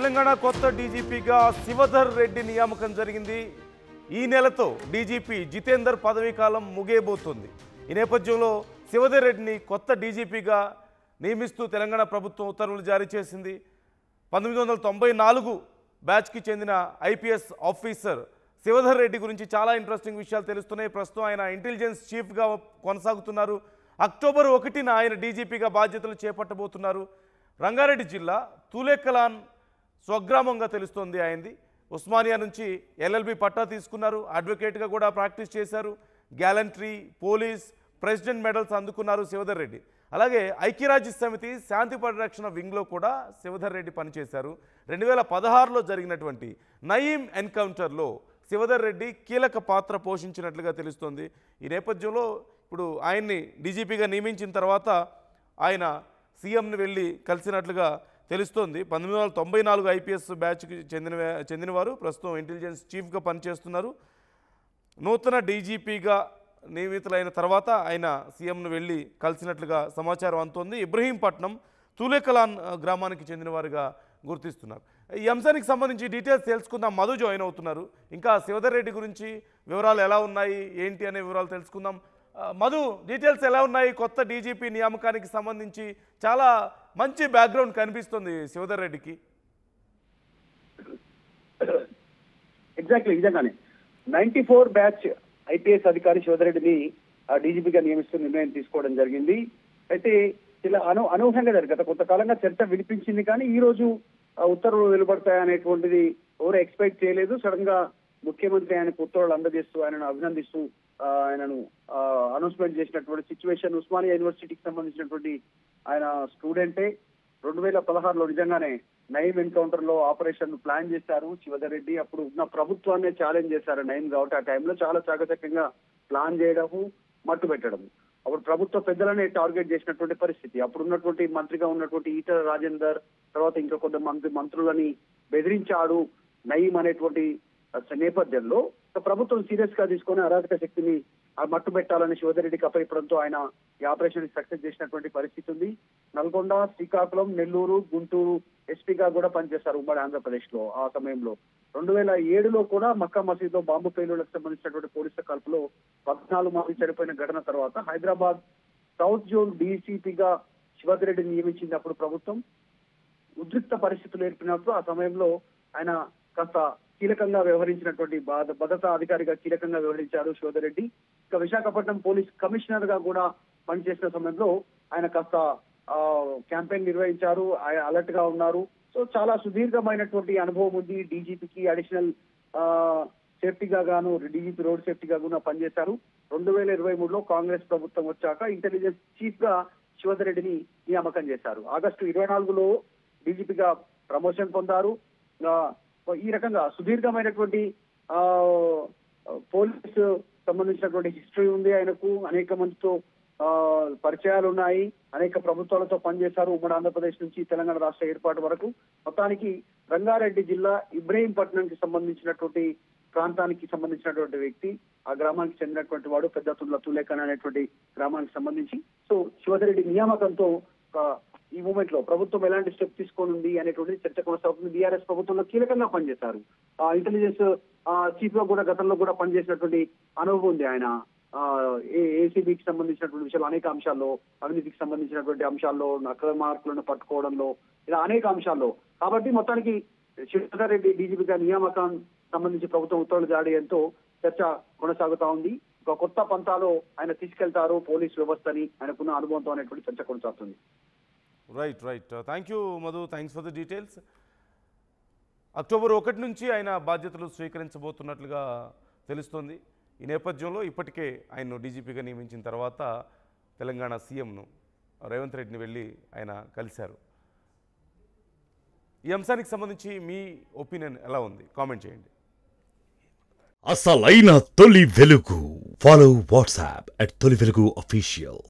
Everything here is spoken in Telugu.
తెలంగాణ కొత్త డీజీపీగా శివధర్ రెడ్డి నియామకం జరిగింది. ఈ నెలతో డీజీపీ జితేందర్ పదవీ కాలం ముగియబోతుంది. ఈ నేపథ్యంలో శివధర్ రెడ్డిని కొత్త డీజీపీగా నియమిస్తూ తెలంగాణ ప్రభుత్వం ఉత్తర్వులు జారీ చేసింది. 1994 బ్యాచ్కి చెందిన ఐపీఎస్ ఆఫీసర్ శివధర్ రెడ్డి గురించి చాలా ఇంట్రెస్టింగ్ విషయాలు తెలుస్తున్నాయి. ప్రస్తుతం ఆయన ఇంటెలిజెన్స్ చీఫ్గా కొనసాగుతున్నారు. అక్టోబర్ 1న ఆయన డీజీపీగా బాధ్యతలు చేపట్టబోతున్నారు. రంగారెడ్డి జిల్లా తూలేకలాన్ స్వగ్రామంగా తెలుస్తోంది ఆయనది. ఉస్మానియా నుంచి ఎల్ఎల్బి పట్టా తీసుకున్నారు. అడ్వకేట్గా కూడా ప్రాక్టీస్ చేశారు. గ్యాలంట్రీ, పోలీస్, ప్రెసిడెంట్ మెడల్స్ అందుకున్నారు శివధర్ రెడ్డి. అలాగే ఐక్యరాజ్య సమితి శాంతి పరిరక్షణ వింగ్లో కూడా శివధర్ రెడ్డి పనిచేశారు. 2016లో జరిగినటువంటి నయీం ఎన్కౌంటర్లో శివధర్ రెడ్డి కీలక పాత్ర పోషించినట్లుగా తెలుస్తోంది. ఈ నేపథ్యంలో ఇప్పుడు ఆయన్ని డీజీపీగా నియమించిన తర్వాత ఆయన సీఎంని వెళ్ళి కలిసినట్లుగా తెలుస్తోంది. 1994 ఐపీఎస్ బ్యాచ్కి చెందినవారు ప్రస్తుతం ఇంటెలిజెన్స్ చీఫ్గా పనిచేస్తున్నారు. నూతన డీజీపీగా నియమితులైన తర్వాత ఆయన సీఎంను వెళ్ళి కలిసినట్లుగా సమాచారం అందుతోంది. ఇబ్రహీంపట్నం తూలేకలాన్ గ్రామానికి చెందినవారుగా గుర్తిస్తున్నారు. ఈ అంశానికి సంబంధించి డీటెయిల్స్ తెలుసుకుందాం. మధు జాయిన్ అవుతున్నారు. ఇంకా శివధర్ రెడ్డి గురించి వివరాలు ఎలా ఉన్నాయి ఏంటి అనే వివరాలు తెలుసుకుందాం. మధు, డీటెయిల్స్ ఎలా ఉన్నాయి? కొత్త డీజీపీ నియామకానికి సంబంధించి చాలా మంచి బ్యాక్గ్రౌండ్ కనిపిస్తుంది శివధర్ రెడ్డికి. ఎగ్జాక్ట్లీ నిజంగానే 94 బ్యాచ్ ఐపీఎస్ అధికారి శివధర్ రెడ్డిని డీజీపీగా నియమిస్తూ నిర్ణయం తీసుకోవడం జరిగింది. అయితే ఇలా అనూహ్యంగా గత కొంతకాలంగా చర్చ వినిపించింది, కానీ ఈ రోజు ఉత్తర్వులు వెలువడతాయనేటువంటిది ఎవరు ఎక్స్పెక్ట్ చేయలేదు. సడన్ గా ముఖ్యమంత్రి ఆయనకు ఉత్తర్వులు అందజేస్తూ ఆయనను అభినందిస్తూ ఆయనను అనౌన్స్మెంట్ చేసినటువంటి సిచ్యువేషన్. ఉస్మానియా యూనివర్సిటీకి సంబంధించినటువంటి ఆయన స్టూడెంటే. 2016లో నిజంగానే నయీం ఎన్కౌంటర్ లో ఆపరేషన్ ప్లాన్ చేశారు శివధర్ రెడ్డి. అప్పుడు ఉన్న ప్రభుత్వాన్ని ఛాలెంజ్ చేశారు నయీం కాబట్టి. ఆ టైంలో చాలా చాకచక్యంగా ప్లాన్ చేయడము, మట్టు పెట్టడం. అప్పుడు ప్రభుత్వ పెద్దలనే టార్గెట్ చేసినటువంటి పరిస్థితి. అప్పుడు ఉన్నటువంటి మంత్రిగా ఉన్నటువంటి ఈటల రాజేందర్, తర్వాత ఇంకా కొంతమంది మంత్రులని బెదిరించాడు నయీం అనేటువంటి నేపథ్యంలో ప్రభుత్వం సీరియస్ గా తీసుకొని అరాచక శక్తిని మట్టు పెట్టాలని శివధర్ రెడ్డికి అప్పగించడంతో ఆయన ఈ ఆపరేషన్ సక్సెస్ చేసినటువంటి పరిస్థితి ఉంది. నల్గొండ, శ్రీకాకుళం, నెల్లూరు, గుంటూరు ఎస్పీగా కూడా పనిచేశారు ఉమ్మడి ఆంధ్రప్రదేశ్ లో. ఆ సమయంలో 2007లో కూడా మక్కా మసీద్ లో బాంబు పేలుళ్లకు సంబంధించినటువంటి పోలీసుల కాల్పులో 14 మంది చనిపోయిన ఘటన తర్వాత హైదరాబాద్ సౌత్ జోన్ డీసీపీగా శివధర్ రెడ్డిని నియమించింది అప్పుడు ప్రభుత్వం. ఉద్రిక్త పరిస్థితులు ఏర్పడినప్పుడు ఆ సమయంలో ఆయన కాస్త కీలకంగా వ్యవహరించినటువంటి భద్రతా అధికారిగా కీలకంగా వ్యవహరించారు శివధర్ రెడ్డి. ఇక విశాఖపట్నం పోలీస్ కమిషనర్ గా కూడా పనిచేసిన సమయంలో ఆయన కాస్త క్యాంపెయిన్ నిర్వహించారు. ఆయన అలర్ట్ గా ఉన్నారు. సో చాలా సుదీర్ఘమైనటువంటి అనుభవం ఉంది. డీజీపీకి అడిషనల్ సేఫ్టీగా గాను, డీజీపీ రోడ్ సేఫ్టీగా కూడా పనిచేశారు. 2023లో కాంగ్రెస్ ప్రభుత్వం వచ్చాక ఇంటెలిజెన్స్ చీఫ్ గా శివధర్ రెడ్డిని నియామకం చేశారు. ఆగస్టు 24లో డీజీపీగా ప్రమోషన్ పొందారు. ఈ రకంగా సుదీర్ఘమైనటువంటి పోలీసు సంబంధించినటువంటి హిస్టరీ ఉంది ఆయనకు. అనేక మందితో పరిచయాలు ఉన్నాయి. అనేక ప్రభుత్వాలతో పనిచేశారు ఉమ్మడి ఆంధ్రప్రదేశ్ నుంచి తెలంగాణ రాష్ట్ర ఏర్పాటు వరకు. మొత్తానికి రంగారెడ్డి జిల్లా ఇబ్రహీంపట్నంకి సంబంధించినటువంటి ప్రాంతానికి సంబంధించినటువంటి వ్యక్తి. ఆ గ్రామానికి చెందినటువంటి వాడు. పెద్ద తూలేకన్ అనేటువంటి గ్రామానికి సంబంధించి. సో శివధర్ రెడ్డి నియామకంతో ఈ మూమెంట్ లో ప్రభుత్వం ఎలాంటి స్టెప్ తీసుకోనుంది అనేటువంటి చర్చ కొనసాగుతుంది. బీఆర్ఎస్ ప్రభుత్వంలో కీలకంగా పనిచేశారు. ఇంటెలిజెన్స్ చీఫ్ గా కూడా గతంలో కూడా పనిచేసినటువంటి అనుభవం ఉంది ఆయన. ఏసీబీకి సంబంధించినటువంటి విషయాలు అనేక అంశాల్లో, అవినీతికి సంబంధించినటువంటి అంశాల్లో, అక్రమార్కులను పట్టుకోవడంలో, ఇలా అనేక అంశాల్లో. కాబట్టి మొత్తానికి శివధర్ రెడ్డి డీజీపీగా నియామకం సంబంధించి ప్రభుత్వం ఉత్తర్వులు జారీ చేయడంతో చర్చ కొనసాగుతా ఉంది. ఒక కొత్త పంతాలో ఆయన తీసుకెళ్తారు పోలీస్ వ్యవస్థని, ఆయనకున్న అనుభవంతో అనేటువంటి చర్చ కొనసాగుతుంది. Right. Thank you Madhu, thanks for the details. October 1 నుంచి ఆయన బాధ్యతలు స్వీకరించబోతున్నట్లుగా తెలుస్తోంది. ఈ నేపథ్యంలో ఇప్పటికే ఆయన్ను డీజీపీగా నియమించిన తర్వాత తెలంగాణ సీఎంను రేవంత్ రెడ్డిని వెళ్ళి ఆయన కలిశారు. ఈ అంశానికి సంబంధించి మీ ఒపీనియన్ ఎలా ఉంది? కామెంట్ చేయండి. అసలైన తొలి వెలుగు. ఫాలో వాట్సాప్ @తొలి వెలుగు official.